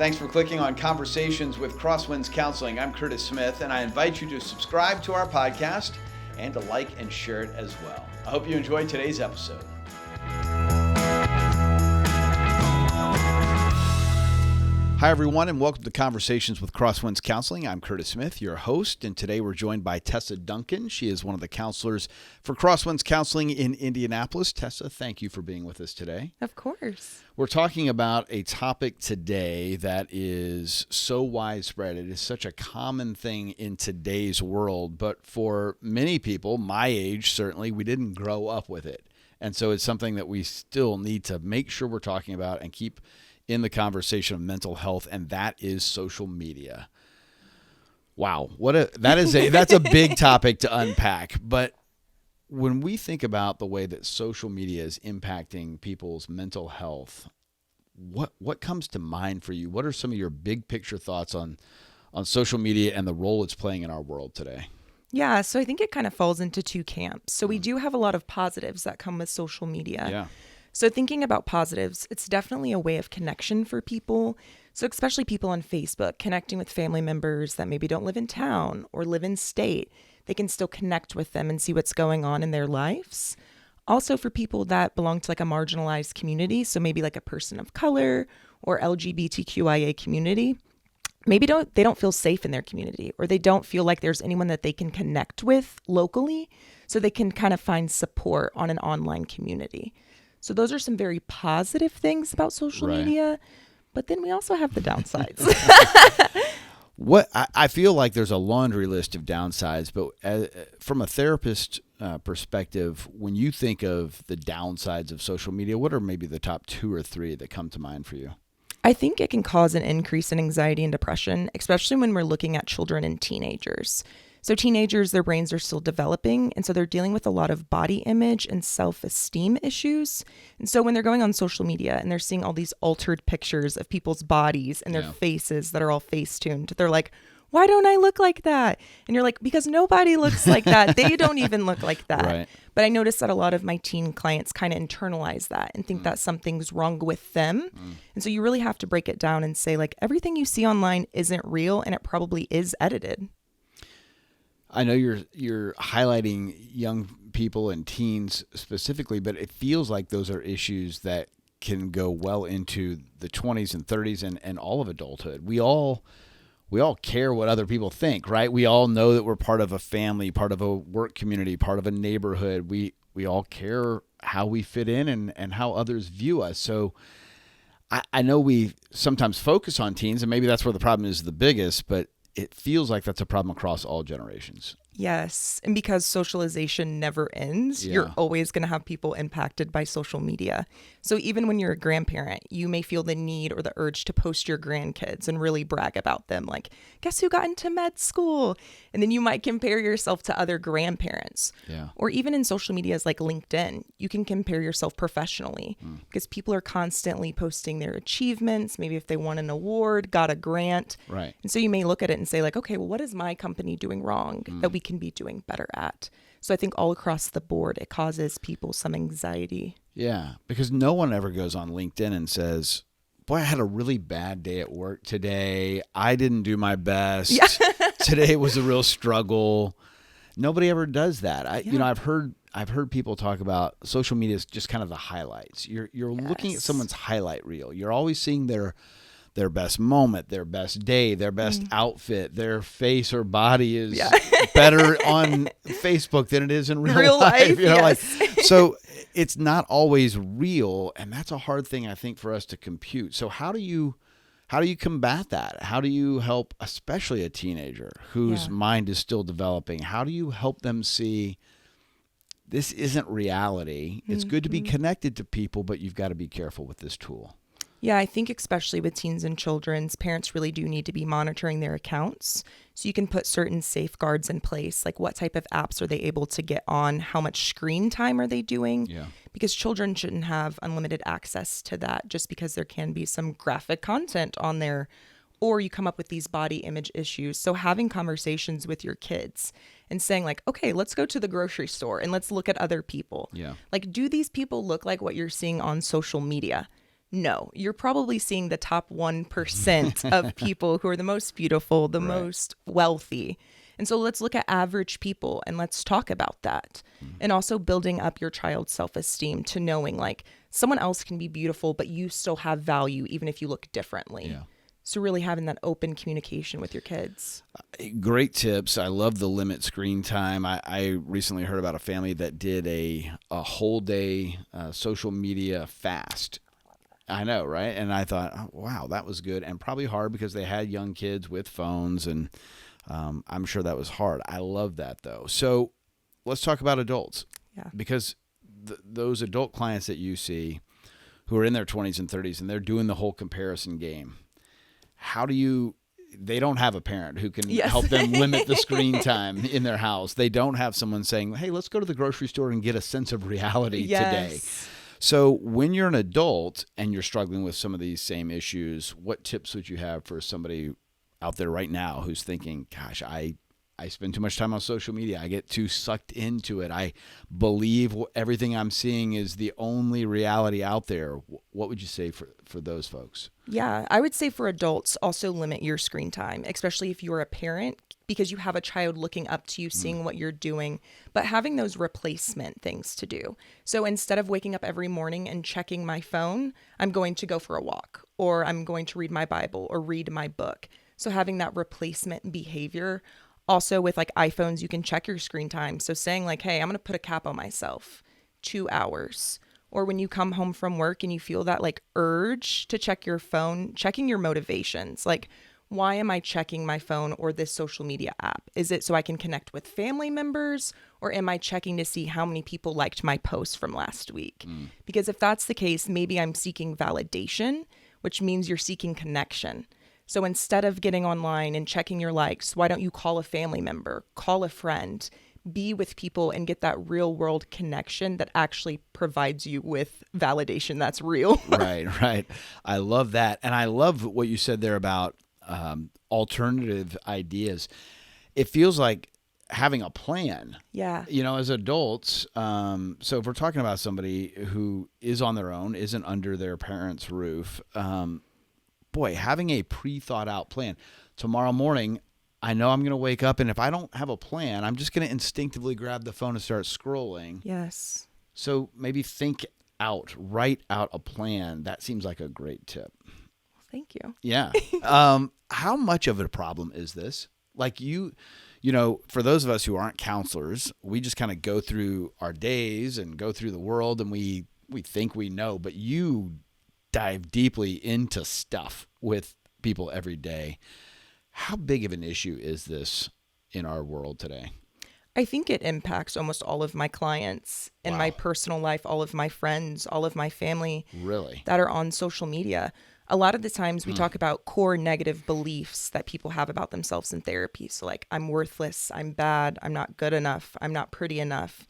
Thanks for clicking on Conversations with Crosswinds Counseling. I'm Curtis Smith, and I invite you to subscribe to our podcast and to like and share it as well. I hope you enjoyed today's episode. Hi, everyone, and welcome to Conversations with Crosswinds Counseling. I'm Curtis Smith, your host, and today we're joined by Tessa Duncan. She is one of the counselors for Crosswinds Counseling in Indianapolis. Tessa, thank you for being with us today. Of course. We're talking about a topic today that is so widespread. It is such a common thing in today's world, but for many people, my age certainly, we didn't grow up with it. And so it's something that we still need to make sure we're talking about and keep in the conversation of mental health, and that is social media. Wow, that's a big topic to unpack. But when we think about the way that social media is impacting people's mental health, what comes to mind for you? What are some of your big picture thoughts on social media and the role it's playing in our world today? Yeah, so I think it kind of falls into two camps. So we do have a lot of positives that come with social media. Yeah. So thinking about positives, it's definitely a way of connection for people. So especially people on Facebook, connecting with family members that maybe don't live in town or live in state, they can still connect with them and see what's going on in their lives. Also for people that belong to like a marginalized community, so maybe like a person of color or LGBTQIA community, maybe they don't feel safe in their community, or they don't feel like there's anyone that they can connect with locally, so they can kind of find support on an online community. So those are some very positive things about social media, but then we also have the downsides. I feel like there's a laundry list of downsides, but from a therapist perspective, when you think of the downsides of social media, what are maybe the top 2 or 3 that come to mind for you? I think it can cause an increase in anxiety and depression, especially when we're looking at children and teenagers. So teenagers, their brains are still developing, and so they're dealing with a lot of body image and self-esteem issues. And so when they're going on social media and they're seeing all these altered pictures of people's bodies and their faces that are all face-tuned, they're like, why don't I look like that? And you're like, because nobody looks like that. They don't even look like that. Right. But I noticed that a lot of my teen clients kind of internalize that and think that something's wrong with them. And so you really have to break it down and say, like, everything you see online isn't real, and it probably is edited. I know you're highlighting young people and teens specifically, but it feels like those are issues that can go well into the 20s and 30s and all of adulthood. We all care what other people think, right? We all know that we're part of a family, part of a work community, part of a neighborhood. We all care how we fit in and how others view us. So I know we sometimes focus on teens, and maybe that's where the problem is the biggest, but it feels like that's a problem across all generations. Yes. And because socialization never ends, you're always going to have people impacted by social media. So even when you're a grandparent, you may feel the need or the urge to post your grandkids and really brag about them. Like, guess who got into med school? And then you might compare yourself to other grandparents. Yeah. Or even in social medias like LinkedIn, you can compare yourself professionally because people are constantly posting their achievements. Maybe if they won an award, got a grant. Right. And so you may look at it and say like, okay, well, what is my company doing wrong that we can be doing better at? So I think all across the board, it causes people some anxiety. Yeah, because no one ever goes on LinkedIn and says, boy, I had a really bad day at work today. I didn't do my best. Yeah. Today was a real struggle. Nobody ever does that. I've heard people talk about social media as just kind of the highlights. You're looking at someone's highlight reel. You're always seeing their best moment, their best day, their best outfit, their face or body is better on Facebook than it is in real life. So it's not always real, and that's a hard thing, I think, for us to compute. So how do you combat that? How do you help, especially a teenager whose mind is still developing? How do you help them see this isn't reality? It's good to be connected to people, but you've got to be careful with this tool. Yeah, I think especially with teens and children, parents really do need to be monitoring their accounts. So you can put certain safeguards in place, like what type of apps are they able to get on? How much screen time are they doing? Yeah. Because children shouldn't have unlimited access to that just because there can be some graphic content on there, or you come up with these body image issues. So having conversations with your kids and saying like, okay, let's go to the grocery store and let's look at other people. Yeah. Like, do these people look like what you're seeing on social media? No, you're probably seeing the top 1% of people who are the most beautiful, the most wealthy. And so let's look at average people and let's talk about that. And also building up your child's self-esteem to knowing like someone else can be beautiful, but you still have value even if you look differently. Yeah. So really having that open communication with your kids. Great tips. I love the limit screen time. I recently heard about a family that did a whole day social media fast. I know, right? And I thought, oh, wow, that was good and probably hard because they had young kids with phones, and I'm sure that was hard. I love that, though. So let's talk about adults. Yeah. Because those adult clients that you see who are in their 20s and 30s and they're doing the whole comparison game, they don't have a parent who can help them limit the screen time in their house. They don't have someone saying, hey, let's go to the grocery store and get a sense of reality today. So when you're an adult and you're struggling with some of these same issues, what tips would you have for somebody out there right now who's thinking, gosh, I spend too much time on social media. I get too sucked into it. I believe everything I'm seeing is the only reality out there. What would you say for those folks? Yeah, I would say for adults, also limit your screen time, especially if you're a parent, because you have a child looking up to you, seeing what you're doing, but having those replacement things to do. So instead of waking up every morning and checking my phone, I'm going to go for a walk, or I'm going to read my Bible or read my book. So having that replacement behavior. Also with like iPhones, you can check your screen time. So saying like, hey, I'm going to put a cap on myself, 2 hours. Or when you come home from work and you feel that like urge to check your phone, checking your motivations. Like, why am I checking my phone or this social media app? Is it so I can connect with family members, or am I checking to see how many people liked my post from last week? Because if that's the case, maybe I'm seeking validation, which means you're seeking connection. So instead of getting online and checking your likes, why don't you call a family member, call a friend, be with people and get that real world connection that actually provides you with validation that's real. Right. I love that. And I love what you said there about alternative ideas. It feels like having a plan. Yeah. As adults. So if we're talking about somebody who is on their own, isn't under their parents' roof, having a pre-thought out plan. Tomorrow morning, I know I'm going to wake up, and if I don't have a plan, I'm just going to instinctively grab the phone and start scrolling. Yes. So maybe write out a plan. That seems like a great tip. Thank you. Yeah. How much of a problem is this? Like for those of us who aren't counselors, we just kind of go through our days and go through the world, and we think we know, but you dive deeply into stuff with people every day. How big of an issue is this in our world today? I think it impacts almost all of my clients in my personal life, all of my friends, all of my family. Really? That are on social media. A lot of the times we talk about core negative beliefs that people have about themselves in therapy. So like, I'm worthless, I'm bad, I'm not good enough, I'm not pretty enough.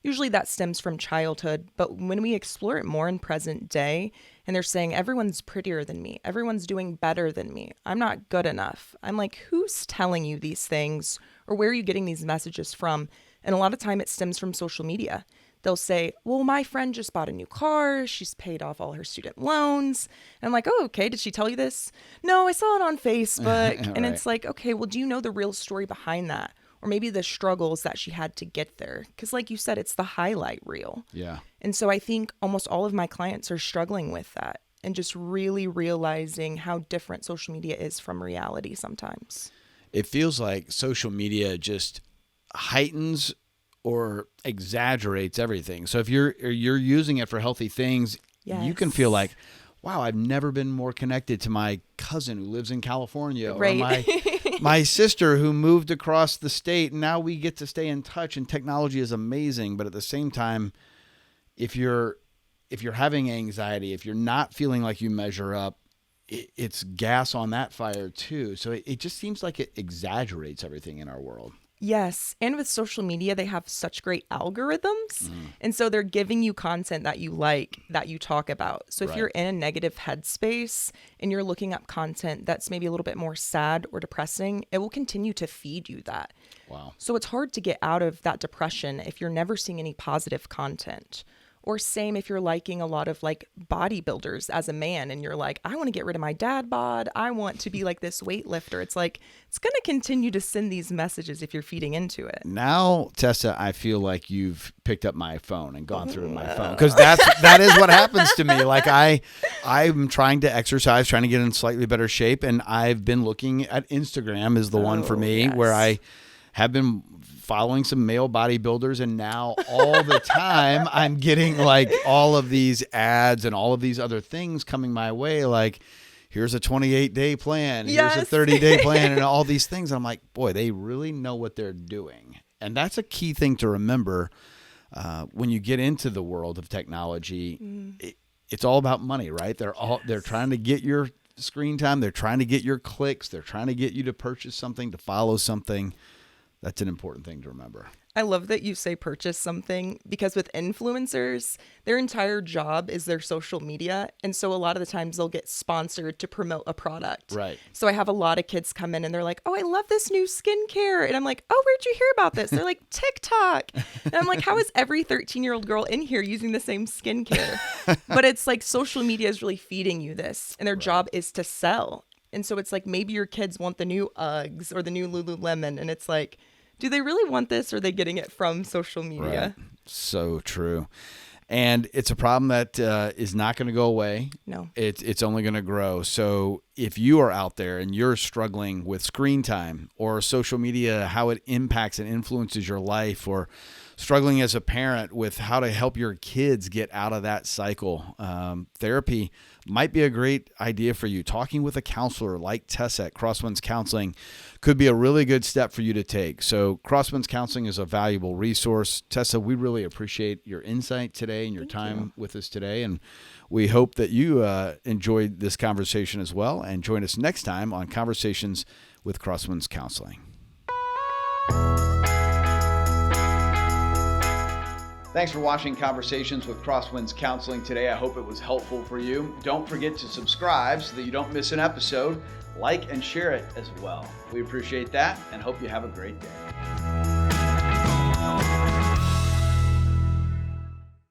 Usually that stems from childhood, but when we explore it more in present day, and they're saying everyone's prettier than me, everyone's doing better than me, I'm not good enough. I'm like, who's telling you these things, or where are you getting these messages from? And a lot of time it stems from social media. They'll say, well, my friend just bought a new car, she's paid off all her student loans. And I'm like, oh, okay, did she tell you this? No, I saw it on Facebook. And it's like, okay, well, do you know the real story behind that? Or maybe the struggles that she had to get there. Because like you said, it's the highlight reel. Yeah. And so I think almost all of my clients are struggling with that and just really realizing how different social media is from reality sometimes. It feels like social media just heightens or exaggerates everything. So if you're using it for healthy things, you can feel like, wow, I've never been more connected to my cousin who lives in California, or my sister who moved across the state, and now we get to stay in touch, and technology is amazing. But at the same time, if you're having anxiety, if you're not feeling like you measure up, it's gas on that fire too. So it just seems like it exaggerates everything in our world. Yes. And with social media, they have such great algorithms. And so they're giving you content that you like, that you talk about. So if you're in a negative headspace and you're looking up content that's maybe a little bit more sad or depressing, it will continue to feed you that. Wow. So it's hard to get out of that depression if you're never seeing any positive content. Or same if you're liking a lot of like bodybuilders as a man and you're like, I want to get rid of my dad bod. I want to be like this weightlifter. It's like, it's going to continue to send these messages if you're feeding into it. Now, Tessa, I feel like you've picked up my phone and gone through my phone, because that is what happens to me. Like I'm trying to exercise, trying to get in slightly better shape, and I've been looking at Instagram is the one for me, where I have been following some male bodybuilders, and now all the time I'm getting like all of these ads and all of these other things coming my way, like here's a 28-day plan, here's a 30-day plan, and all these things. I'm like, boy, they really know what they're doing. And that's a key thing to remember when you get into the world of technology. It's all about money, right? They're trying to get your screen time, they're trying to get your clicks, they're trying to get you to purchase something, to follow something. That's an important thing to remember. I love that you say purchase something, because with influencers, their entire job is their social media. And so a lot of the times they'll get sponsored to promote a product. Right. So I have a lot of kids come in and they're like, oh, I love this new skincare. And I'm like, oh, where'd you hear about this? They're like, TikTok. And I'm like, how is every 13-year-old girl in here using the same skincare? But it's like social media is really feeding you this, and their job is to sell. And so it's like, maybe your kids want the new Uggs or the new Lululemon. And it's like, do they really want this, or are they getting it from social media? Right. So true. And it's a problem that is not going to go away. No. It's only going to grow. So if you are out there and you're struggling with screen time or social media, how it impacts and influences your life, or struggling as a parent with how to help your kids get out of that cycle, therapy might be a great idea for you. Talking with a counselor like Tessa at Crosswinds Counseling could be a really good step for you to take. So Crosswinds Counseling is a valuable resource. Tessa, we really appreciate your insight today and your time with us today. And we hope that you enjoyed this conversation as well, and join us next time on Conversations with Crosswinds Counseling. Thanks for watching Conversations with Crosswinds Counseling today. I hope it was helpful for you. Don't forget to subscribe so that you don't miss an episode. Like and share it as well. We appreciate that and hope you have a great day.